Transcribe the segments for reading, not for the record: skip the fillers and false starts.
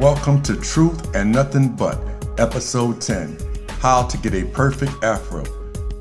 Welcome to Truth and Nothing But, Episode 10, How to Get a Perfect Afro.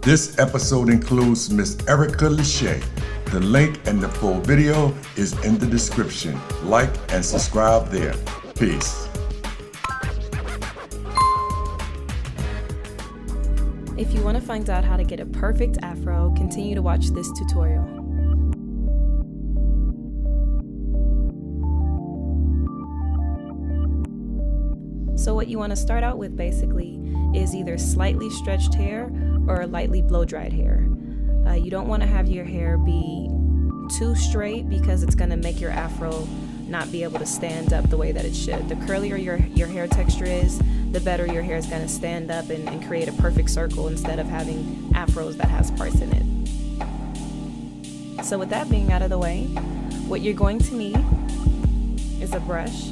This episode includes Miss Erica Lashai. The link and the full video is in the description. Like and subscribe there. Peace. If you want to find out how to get a perfect afro, continue to watch this tutorial. So what you want to start out with basically is either slightly stretched hair or lightly blow-dried hair. You don't want to have your hair be too straight because it's going to make your afro not be able to stand up the way that it should. The curlier your hair texture is, the better your hair is going to stand up and create a perfect circle instead of having afros that has parts in it. So with that being out of the way, what you're going to need is a brush,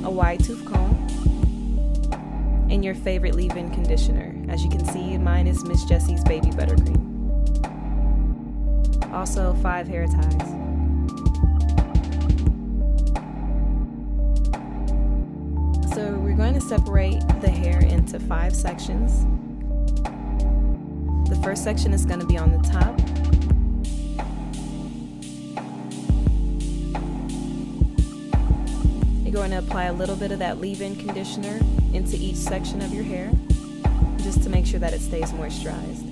a wide tooth comb, and your favorite leave-in conditioner. As you can see, mine is Miss Jessie's Baby Buttercream. Also 5 hair ties. So we're going to separate the hair into 5 sections. The first section is going to be on the top. You're going to apply a little bit of that leave-in conditioner into each section of your hair, just to make sure that it stays moisturized.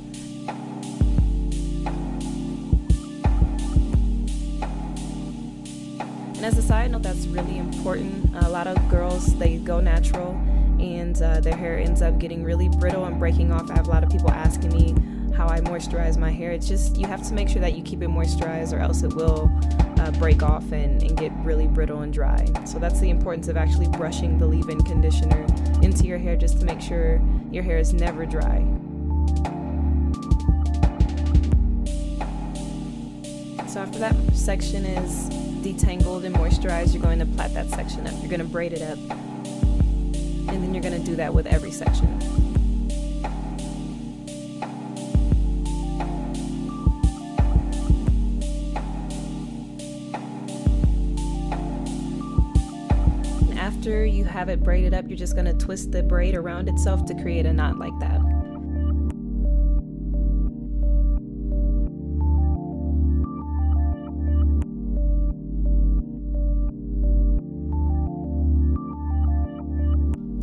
And as a side note, that's really important. A lot of girls, they go natural and their hair ends up getting really brittle and breaking off. I have a lot of people asking me how I moisturize my hair. It's just, you have to make sure that you keep it moisturized or else it will break off and get really brittle and dry. So that's the importance of actually brushing the leave-in conditioner into your hair just to make sure your hair is never dry. So after that section is detangled and moisturized, you're going to plait that section up. You're going to braid it up. And then you're going to do that with every section. After you have it braided up, you're just going to twist the braid around itself to create a knot like that.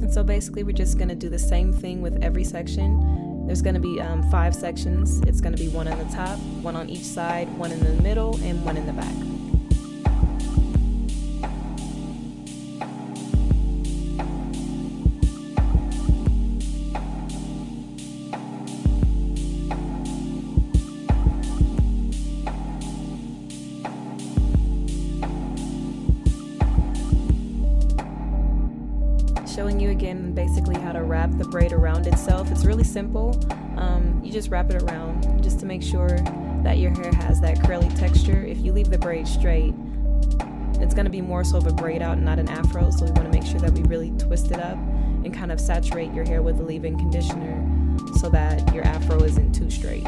And so basically we're just going to do the same thing with every section. There's going to be 5 sections. It's going to be 1 on the top, 1 on each side, 1 in the middle, and 1 in the back. Showing you again basically how to wrap the braid around itself. It's really simple. You just wrap it around just to make sure that your hair has that curly texture. If you leave the braid straight, it's going to be more so of a braid out and not an afro, so we want to make sure that we really twist it up and kind of saturate your hair with the leave-in conditioner so that your afro isn't too straight.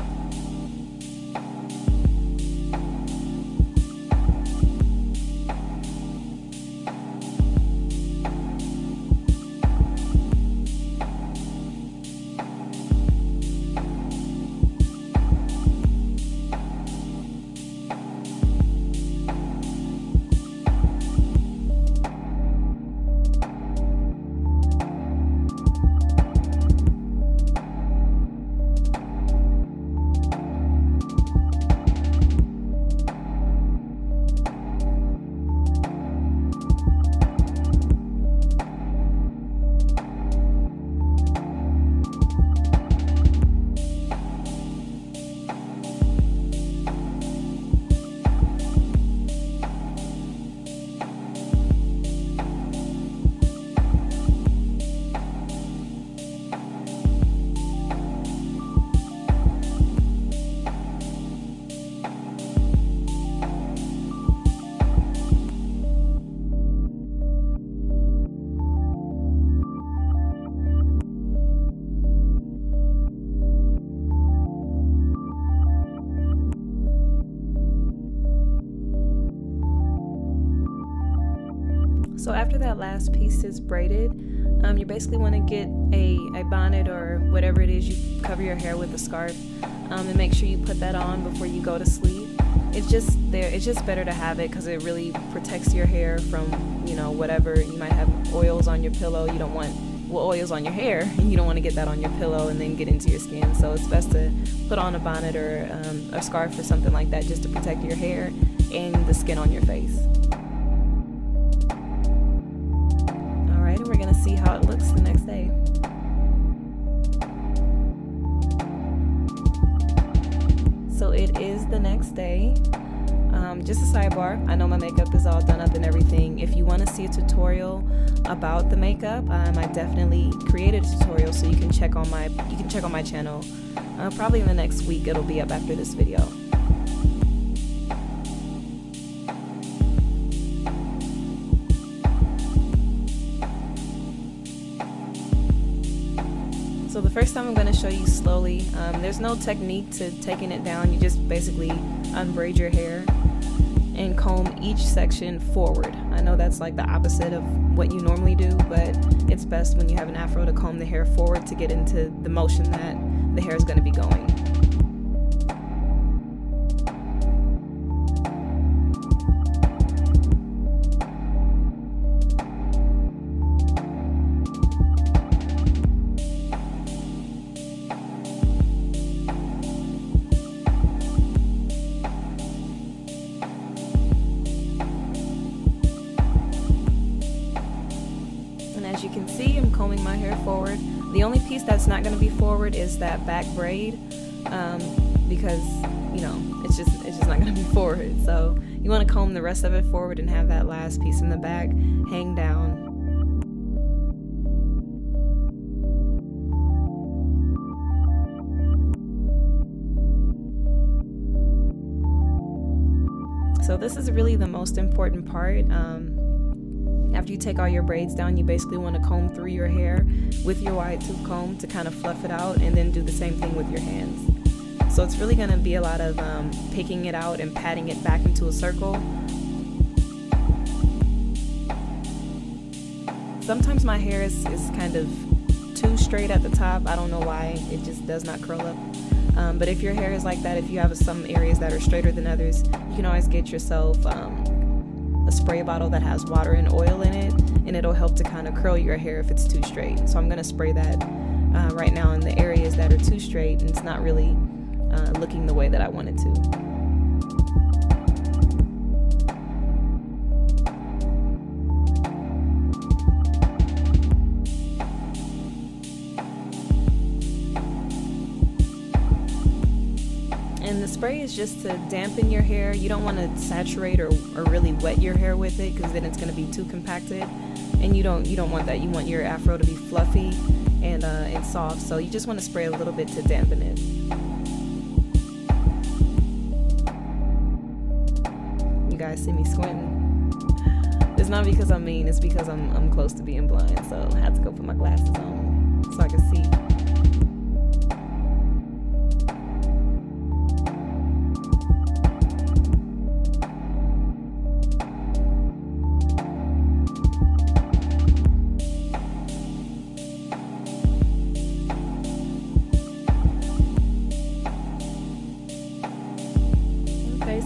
So after that last piece is braided, you basically want to get a bonnet or whatever it is you cover your hair with, a scarf, and make sure you put that on before you go to sleep. It's just better to have it because it really protects your hair from, whatever. You might have oils on your pillow. You don't want oils on your hair, and you don't want to get that on your pillow and then get into your skin. So it's best to put on a bonnet or a scarf or something like that just to protect your hair and the skin on your face. Alright, and we're going to see how it looks the next day. So it is the next day. Just a sidebar, I know my makeup is all done up and everything. If you want to see a tutorial about the makeup, I definitely created a tutorial, so you can check on my channel. Probably in the next week it'll be up after this video. So the first time I'm going to show you slowly. There's no technique to taking it down. You just basically unbraid your hair and comb each section forward. I know that's like the opposite of what you normally do, but it's best when you have an afro to comb the hair forward to get into the motion that the hair is going to be going. As you can see, I'm combing my hair forward. The only piece that's not going to be forward is that back braid, because it's just not going to be forward. So you want to comb the rest of it forward and have that last piece in the back hang down. So this is really the most important part. After you take all your braids down, you basically want to comb through your hair with your wide tooth comb to kind of fluff it out, and then do the same thing with your hands. So it's really going to be a lot of picking it out and patting it back into a circle. Sometimes my hair is kind of too straight at the top. I don't know why, it just does not curl up. But if your hair is like that, if you have some areas that are straighter than others, you can always get yourself a spray bottle that has water and oil in it, and it'll help to kind of curl your hair if it's too straight. So I'm going to spray that right now in the areas that are too straight and it's not really looking the way that I want it to. And the spray is just to dampen your hair. You don't want to saturate or really wet your hair with it, because then it's going to be too compacted, and you don't want that. You want your afro to be fluffy and soft. So you just want to spray a little bit to dampen it. You guys see me squinting. It's not because I'm mean. It's because I'm close to being blind. So I had to go put my glasses on so I can see.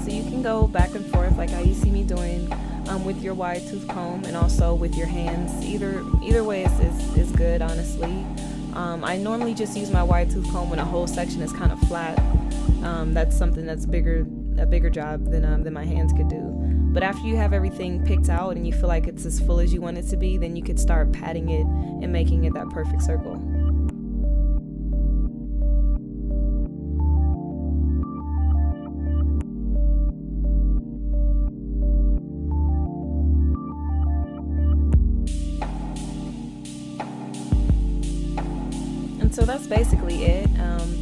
So you can go back and forth like how you see me doing with your wide tooth comb, and also with your hands. Either way is good, honestly. I normally just use my wide tooth comb when a whole section is kind of flat. That's something that's a bigger job than my hands could do. But after you have everything picked out and you feel like it's as full as you want it to be, then you could start patting it and making it that perfect circle. So that's basically it.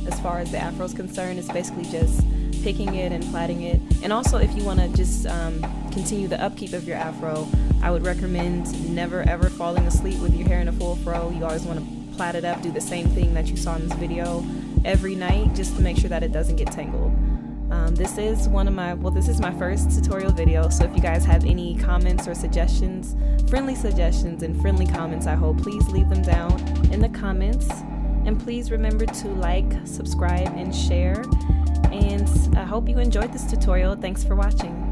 As far as the afro is concerned, it's basically just picking it and plaiting it. And also, if you want to just continue the upkeep of your afro, I would recommend never ever falling asleep with your hair in a full fro. You always want to plait it up, do the same thing that you saw in this video every night, just to make sure that it doesn't get tangled. This is my first tutorial video, so if you guys have any comments or suggestions, friendly suggestions and friendly comments, I hope, please leave them down in the comments. And please remember to like, subscribe, and share. And I hope you enjoyed this tutorial. Thanks for watching.